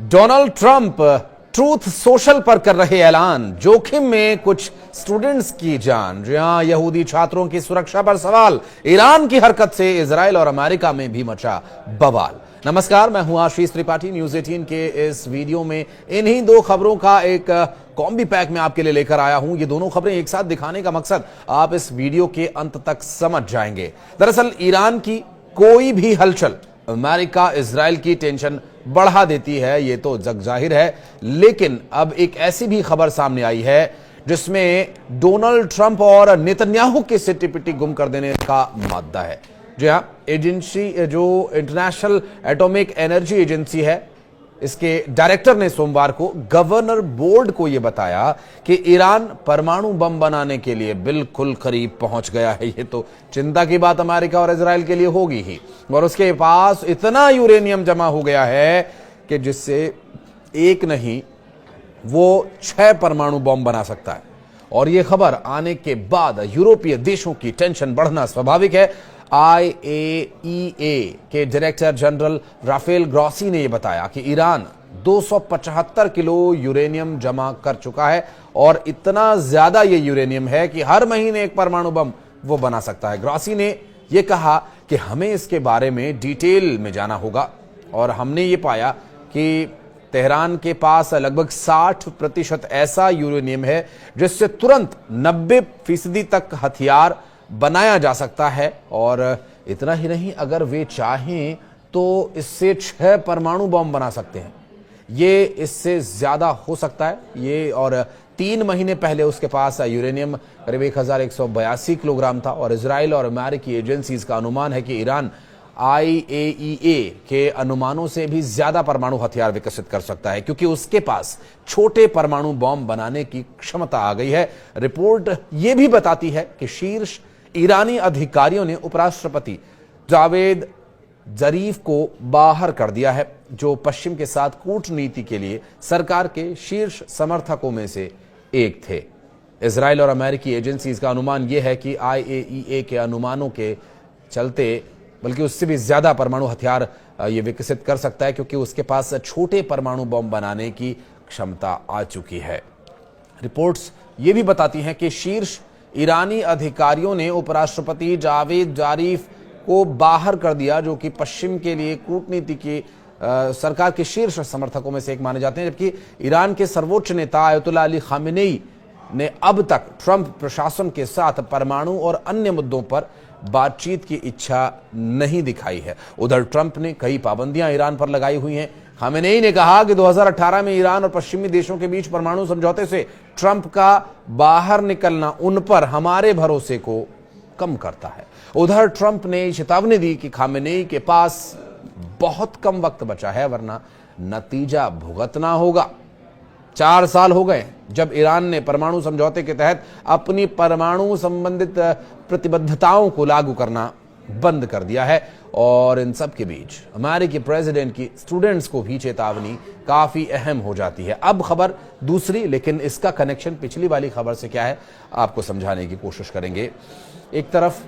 Donald Trump truth social पर कर रहे ऐलान, जोखिम में कुछ स्टूडेंट्स की जान। जी हां, यहूदी छात्रों की सुरक्षा पर सवाल, ईरान की हरकत से इजराइल और अमेरिका में भी मचा बवाल। नमस्कार, मैं हूं आशीष त्रिपाठी। न्यूज 18 के इस वीडियो में इन्हीं दो खबरों का एक कॉम्बी पैक में आपके लिए लेकर आया हूं। ये दोनों खबरें एक साथ दिखाने का मकसद आप इस वीडियो के अंत तक समझ जाएंगे। दरअसल ईरान की कोई भी हलचल अमेरिका इजराइल की टेंशन बढ़ा देती है, ये तो जग जाहिर है। लेकिन अब एक ऐसी भी खबर सामने आई है जिसमें डोनाल्ड ट्रंप और नेतन्याहू की सिट्टी पिट्टी गुम कर देने का मादा है। जी हां, एजेंसी जो इंटरनेशनल एटॉमिक एनर्जी एजेंसी है, इसके डायरेक्टर ने सोमवार को गवर्नर बोर्ड को यह बताया कि ईरान परमाणु बम बनाने के लिए बिल्कुल करीब पहुंच गया है। ये तो चिंता की बात अमेरिका और इजराइल के लिए होगी ही, और उसके पास इतना यूरेनियम जमा हो गया है कि जिससे एक नहीं वो 6 परमाणु बम बना सकता है। और यह खबर आने के बाद यूरोपीय देशों की टेंशन बढ़ना स्वाभाविक है। IAEA के डायरेक्टर जनरल राफेल ग्रॉसी ने यह बताया कि ईरान 275 किलो यूरेनियम जमा कर चुका है, और इतना ज्यादा यह यूरेनियम है कि हर महीने एक परमाणु बम वो बना सकता है। ग्रॉसी ने यह कहा कि हमें इसके बारे में डिटेल में जाना होगा, और हमने ये पाया कि तेहरान के पास लगभग 60% ऐसा यूरेनियम है जिससे तुरंत 90% तक हथियार बनाया जा सकता है। और इतना ही नहीं, अगर वे चाहें तो इससे 6 परमाणु बम बना सकते हैं। ये इससे ज्यादा हो सकता है ये। और 3 महीने पहले उसके पास यूरेनियम करीब 1182 किलोग्राम था, और इजराइल और अमेरिकी एजेंसीज का अनुमान है कि ईरान IAEA के अनुमानों से भी ज्यादा परमाणु हथियार विकसित कर सकता है, क्योंकि उसके पास छोटे परमाणु बम बनाने की क्षमता आ गई है। रिपोर्ट यह भी बताती है कि शीर्ष ईरानी अधिकारियों ने उपराष्ट्रपति जावेद जरीफ को बाहर कर दिया है, जो पश्चिम के साथ कूटनीति के लिए सरकार के शीर्ष समर्थकों में से एक थे। इजराइल और अमेरिकी एजेंसीज का अनुमान यह है कि IAEA के अनुमानों के चलते बल्कि उससे भी ज्यादा परमाणु हथियार ये विकसित कर सकता है, क्योंकि उसके पास छोटे परमाणु बम बनाने की क्षमता आ चुकी है। रिपोर्ट्स ये भी बताती हैं कि शीर्ष ईरानी अधिकारियों ने उपराष्ट्रपति जावेद जारीफ को बाहर कर दिया, जो कि पश्चिम के लिए कूटनीति की सरकार के शीर्ष समर्थकों में से एक माने जाते हैं। जबकि ईरान के सर्वोच्च नेता अयतुल्लाह अली खामेनेई ने अब तक ट्रंप प्रशासन के साथ परमाणु और अन्य मुद्दों पर बातचीत की इच्छा नहीं दिखाई है। उधर ट्रंप ने कई पाबंदियां ईरान पर लगाई हुई हैं। खामेनेई ने कहा कि 2018 में ईरान और पश्चिमी देशों के बीच परमाणु समझौते से ट्रंप का बाहर निकलना उन पर हमारे भरोसे को कम करता है। उधर ट्रंप ने चेतावनी दी कि खामेनेई के पास बहुत कम वक्त बचा है, वरना नतीजा भुगतना होगा। 4 साल हो गए जब ईरान ने परमाणु समझौते के तहत अपनी परमाणु संबंधित प्रतिबद्धताओं को लागू करना बंद कर दिया है, और इन सब के बीच अमेरिकी प्रेसिडेंट की स्टूडेंट्स को भी चेतावनी काफी अहम हो जाती है। अब खबर दूसरी, लेकिन इसका कनेक्शन पिछली वाली खबर से क्या है आपको समझाने की कोशिश करेंगे। एक तरफ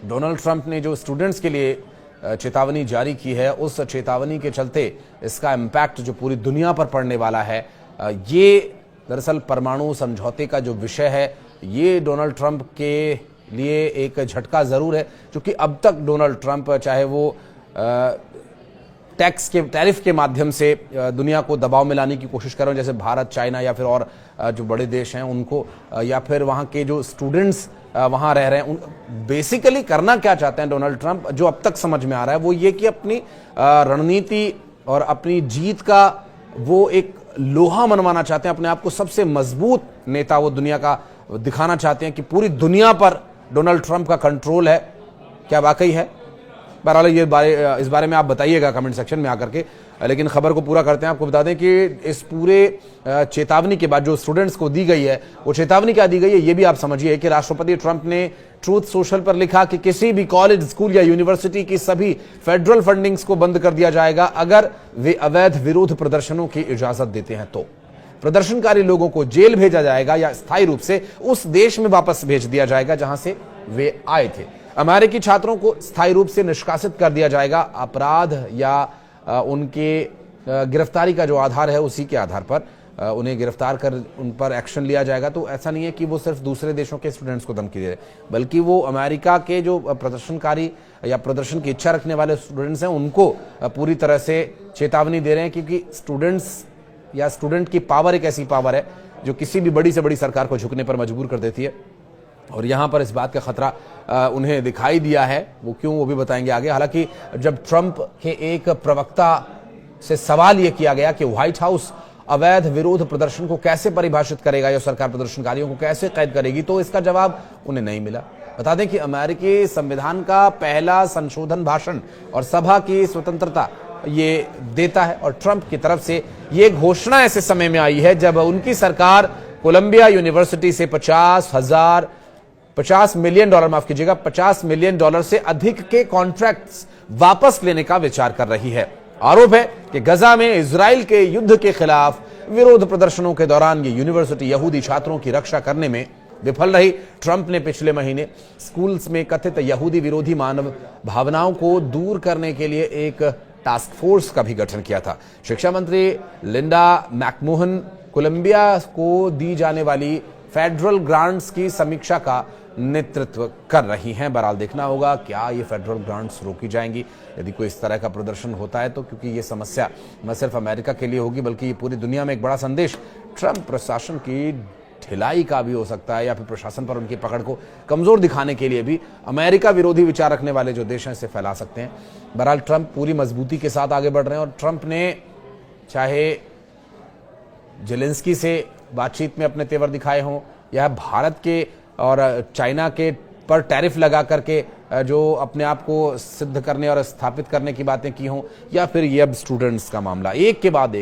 डोनाल्ड ट्रंप ने जो स्टूडेंट्स के लिए चेतावनी जारी की है, उस चेतावनी के चलते इसका इम्पैक्ट जो पूरी दुनिया पर पड़ने वाला है, ये दरअसल परमाणु समझौते का जो विषय है, ये डोनाल्ड ट्रंप के लिए एक झटका जरूर है। क्योंकि अब तक डोनाल्ड ट्रंप चाहे वो टैरिफ के माध्यम से दुनिया को दबाव में लाने की कोशिश कर रहे हैं, जैसे भारत, चाइना या फिर और जो बड़े देश हैं उनको, या फिर वहां के जो स्टूडेंट्स वहां रह रहे हैं, बेसिकली करना क्या चाहते हैं डोनाल्ड ट्रंप, जो अब तक समझ में आ रहा है वो ये कि अपनी रणनीति और अपनी जीत का वो एक लोहा मनवाना चाहते हैं। अपने आप को सबसे मजबूत नेता वो दुनिया का दिखाना चाहते हैं कि पूरी दुनिया पर डोनाल्ड ट्रंप का कंट्रोल है। क्या वाकई है? बहरहाल इस बारे में आप बताइएगा कमेंट सेक्शन में आकर के। लेकिन खबर को पूरा करते हैं। आपको बता दें कि इस पूरे चेतावनी के बाद जो स्टूडेंट्स को दी गई है, वो चेतावनी क्या दी गई है ये भी आप समझिए कि राष्ट्रपति ट्रंप ने ट्रूथ सोशल पर लिखा कि किसी भी कॉलेज, स्कूल या यूनिवर्सिटी की सभी फेडरल फंडिंग्स को बंद कर दिया जाएगा अगर वे अवैध विरोध प्रदर्शनों की इजाजत देते हैं। तो प्रदर्शनकारी लोगों को जेल भेजा जाएगा या स्थायी रूप से उस देश में वापस भेज दिया जाएगा जहां से वे आए थे। अमेरिकी छात्रों को स्थायी रूप से निष्कासित कर दिया जाएगा। अपराध या उनके गिरफ्तारी का जो आधार है उसी के आधार पर उन्हें गिरफ्तार कर उन पर एक्शन लिया जाएगा। तो ऐसा नहीं है कि वो सिर्फ दूसरे देशों के स्टूडेंट्स को धमकी दे रहे, बल्कि वो अमेरिका के जो प्रदर्शनकारी या प्रदर्शन की इच्छा रखने वाले स्टूडेंट्स हैं उनको पूरी तरह से चेतावनी दे रहे हैं, क्योंकि स्टूडेंट्स या स्टूडेंट की पावर एक ऐसी पावर है जो किसी भी बड़ी से बड़ी सरकार को झुकने पर मजबूर कर देती है। और यहां पर इस बात का खतरा उन्हें दिखाई दिया है, वो क्यों वो भी बताएंगे आगे। हालांकि जब ट्रंप के एक प्रवक्ता से सवाल यह किया गया कि व्हाइट हाउस अवैध विरोध प्रदर्शन को कैसे परिभाषित करेगा या सरकार प्रदर्शनकारियों को कैसे कैद करेगी, तो इसका जवाब उन्हें नहीं मिला। बता दें कि अमेरिकी संविधान का पहला संशोधन भाषण और सभा की स्वतंत्रता ये देता है, और ट्रंप की तरफ से ये घोषणा ऐसे समय में आई है जब उनकी सरकार कोलंबिया यूनिवर्सिटी से $50 मिलियन से अधिक के कॉन्ट्रैक्ट्स वापस लेने का विचार कर रही है। आरोप है कि गजा में इजराइल के युद्ध के खिलाफ विरोध प्रदर्शनों के दौरान ये यूनिवर्सिटी यहूदी छात्रों की रक्षा करने में विफल रही। ट्रंप ने पिछले महीने स्कूल्स में कथित यहूदी विरोधी मानव भावनाओं को दूर करने के लिए एक टास्क फोर्स का भी गठन किया था। शिक्षा मंत्री लिंडा मैकमोहन कोलंबिया को दी जाने वाली फेडरल ग्रांट्स की समीक्षा का नेतृत्व कर रही हैं। बहरहाल देखना होगा क्या ये फेडरल ग्रांट्स रोकी जाएंगी यदि कोई इस तरह का प्रदर्शन होता है तो, क्योंकि ये समस्या न सिर्फ अमेरिका के लिए होगी बल्कि ये पूरी दुनिया में एक बड़ा संदेश ट्रंप प्रशासन की ढिलाई का भी हो सकता है, या फिर प्रशासन पर उनकी पकड़ को कमजोर दिखाने के लिए भी अमेरिका विरोधी विचार रखने वाले जो देश हैं इसे फैला सकते हैं। बहरहाल ट्रंप पूरी मजबूती के साथ आगे बढ़ रहे हैं, और ट्रंप ने चाहे जेलेंस्की से बातचीत में अपने तेवर दिखाए हों, या भारत के और चाइना के पर टैरिफ लगा करके जो अपने आप को सिद्ध करने और स्थापित करने की बातें की हों, या फिर ये अब स्टूडेंट्स का मामला, एक के बाद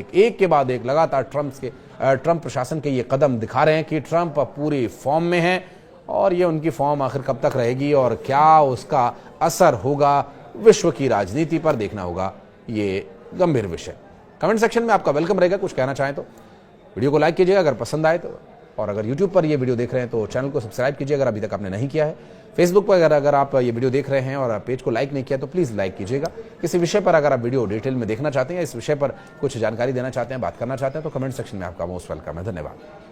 एक लगातार ट्रंप प्रशासन के ये कदम दिखा रहे हैं कि ट्रंप पूरी फॉर्म में है, और ये उनकी फॉर्म आखिर कब तक रहेगी और क्या उसका असर होगा विश्व की राजनीति पर, देखना होगा। ये गंभीर विषय। कमेंट सेक्शन में आपका वेलकम रहेगा, कुछ कहना चाहें तो वीडियो को लाइक कीजिएगा अगर पसंद आए तो, और अगर YouTube पर ये वीडियो देख रहे हैं तो चैनल को सब्सक्राइब कीजिए अगर अभी तक आपने नहीं किया है। फेसबुक पर अगर आप ये वीडियो देख रहे हैं और पेज को लाइक नहीं किया तो प्लीज़ लाइक कीजिएगा। किसी विषय पर अगर आप वीडियो डिटेल में देखना चाहते हैं, इस विषय पर कुछ जानकारी देना चाहते हैं, बात करना चाहते हैं, तो कमेंट सेक्शन में आपका मोस्ट वेलकम है। धन्यवाद।